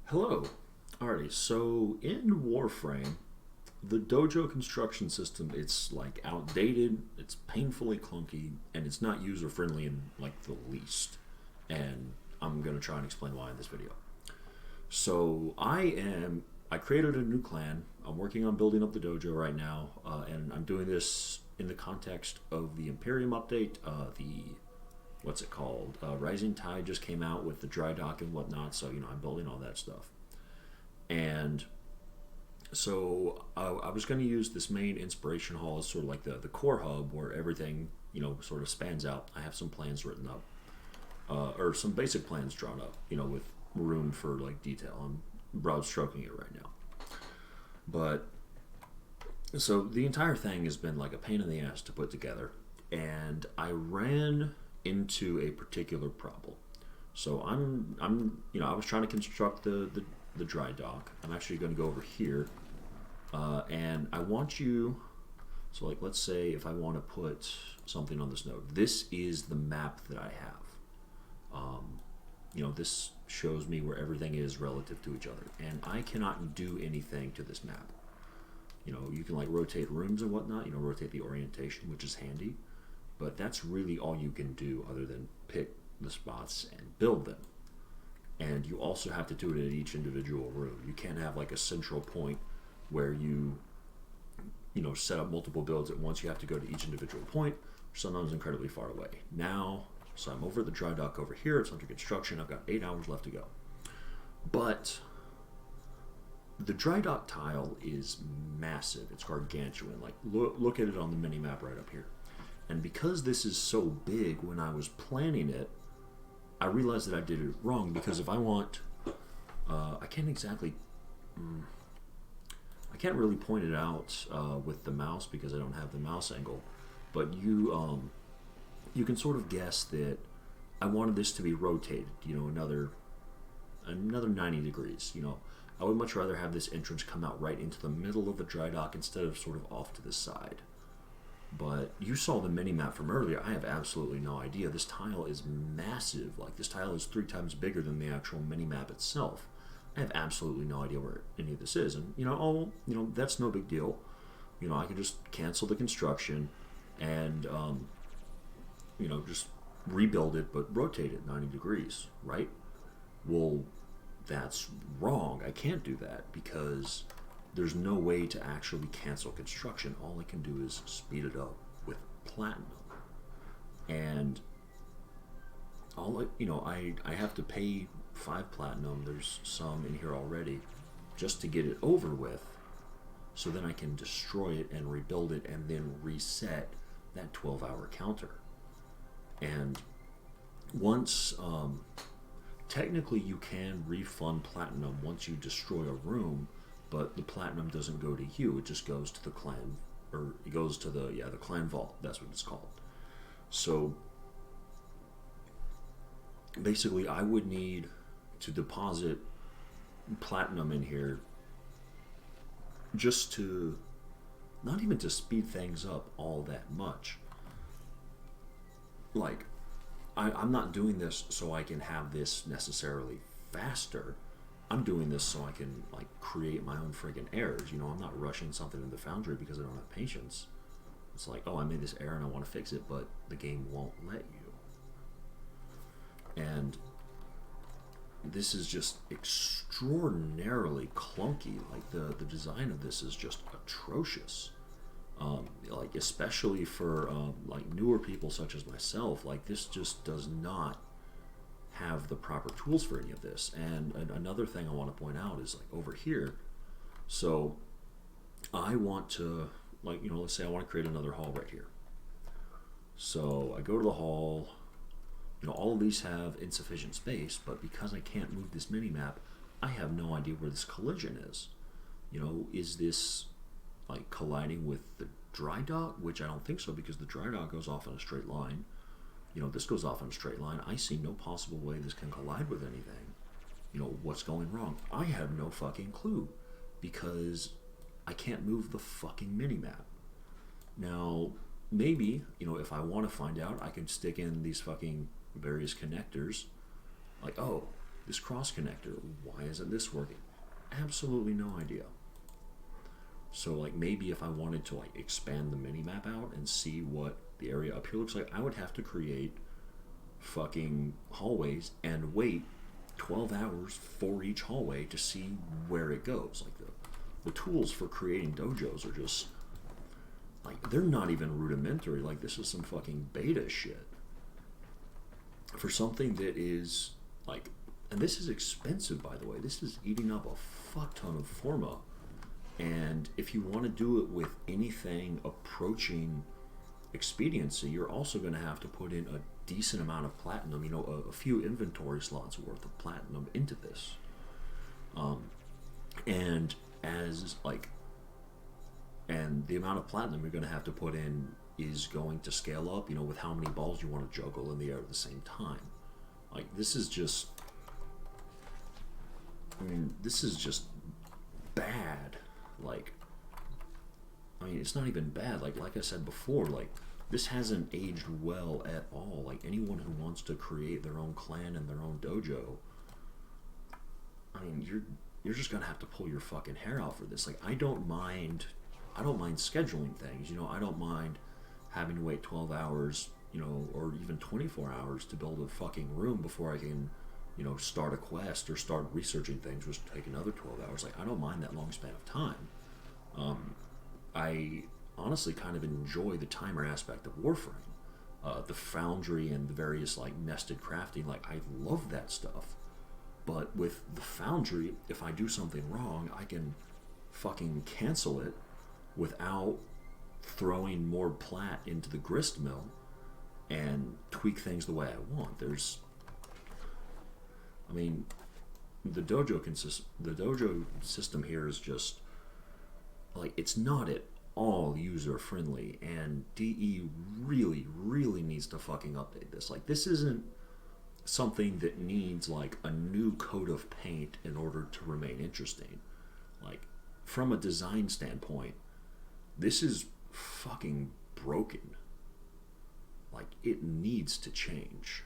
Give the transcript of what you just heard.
Hello. Alrighty, so in Warframe, the dojo construction system, it's like outdated, it's painfully clunky, and it's not user friendly in like the least. And I'm gonna try and explain why in this video. So I created a new clan. I'm working on building up the dojo right now, and I'm doing this in the context of the Imperium update. What's it called? Rising Tide just came out with the dry dock and whatnot, so I'm building all that stuff. And so I was going to use this main inspiration hall as sort of like the core hub where everything sort of spans out. I have some plans written up, or some basic plans drawn up, with room for like detail. I'm broad stroking it right now, but so the entire thing has been like a pain in the ass to put together, and I ran into a particular problem. So I was trying to construct the dry dock. I'm actually going to go over here, and I want you. So like, let's say if I want to put something on this node, this is the map that I have. This shows me where everything is relative to each other, and I cannot do anything to this map. You can like rotate rooms and whatnot. Rotate the orientation, which is handy, but that's really all you can do other than pick the spots and build them. And you also have to do it at each individual room. You can't have like a central point where you set up multiple builds at once. You have to go to each individual point, sometimes incredibly far away. Now, so I'm over at the dry dock over here. It's under construction. I've got 8 hours left to go. But the dry dock tile is massive. It's gargantuan. Like, look at it on the mini map right up here. And because this is so big, when I was planning it, I realized that I did it wrong, because if I want, I can't exactly, I can't really point it out with the mouse because I don't have the mouse angle, but you can sort of guess that I wanted this to be rotated, another 90 degrees. I would much rather have this entrance come out right into the middle of the dry dock instead of sort of off to the side. But you saw the mini map from earlier. I have absolutely no idea. This tile is massive. Like, this tile is 3 times bigger than the actual mini map itself. I have absolutely no idea where any of this is. And that's no big deal. I can just cancel the construction and just rebuild it, but rotate it 90 degrees, right? Well, that's wrong. I can't do that because there's no way to actually cancel construction. All I can do is speed it up with platinum. And I have to pay 5 platinum. There's some in here already just to get it over with, so then I can destroy it and rebuild it and then reset that 12-hour counter. And once technically you can refund platinum once you destroy a room, but the platinum doesn't go to you. It just goes to the clan, or it goes to the clan vault. That's what it's called. So basically, I would need to deposit platinum in here just to, not even to speed things up all that much. Like, I'm not doing this so I can have this necessarily faster. I'm doing this so I can like create my own friggin' errors. I'm not rushing something in the foundry because I don't have patience. It's like, oh, I made this error and I want to fix it, but the game won't let you. And this is just extraordinarily clunky. Like, the design of this is just atrocious. Like, especially for like newer people such as myself, like, this just does not have the proper tools for any of this. And another thing I want to point out is, like, over here, so I want to, like, let's say I want to create another hall right here. So I go to the hall. All of these have insufficient space, but because I can't move this mini map, I have no idea where this collision is. Is this like colliding with the dry dock? Which I don't think so, because the dry dock goes off in a straight line. This goes off in a straight line. I see no possible way this can collide with anything. What's going wrong? I have no fucking clue, because I can't move the fucking mini-map. Now, maybe, if I want to find out, I can stick in these fucking various connectors. Like, oh, this cross connector, why isn't this working? Absolutely no idea. So like maybe if I wanted to like expand the mini map out and see what the area up here looks like, I would have to create fucking hallways and wait 12 hours for each hallway to see where it goes. Like the tools for creating dojos are just like, they're not even rudimentary. Like this is some fucking beta shit for something that is like, and this is expensive, by the way. This is eating up a fuck ton of forma. And if you want to do it with anything approaching expediency, you're also going to have to put in a decent amount of platinum, you know, a few inventory slots worth of platinum into this. And as like, and the amount of platinum you're going to have to put in is going to scale up, you know, with how many balls you want to juggle in the air at the same time. Like this is just, I mean, this is just bad. Like, I mean, it's not even bad. Like I said before, like this hasn't aged well at all. Like anyone who wants to create their own clan and their own dojo, I mean, you're just gonna have to pull your fucking hair out for this. Like I don't mind scheduling things. You know, I don't mind having to wait 12 hours, you know, or even 24 hours to build a fucking room before I can, you know, start a quest or start researching things, which take another 12 hours. Like I don't mind that long span of time. I honestly kind of enjoy the timer aspect of Warframe, the foundry and the various like nested crafting. Like I love that stuff. But with the foundry, if I do something wrong, I can fucking cancel it without throwing more plat into the grist mill and tweak things the way I want. I mean, the dojo system here is just like, it's not at all user friendly, and DE really, really needs to fucking update this. Like this isn't something that needs like a new coat of paint in order to remain interesting. Like from a design standpoint, this is fucking broken. Like it needs to change.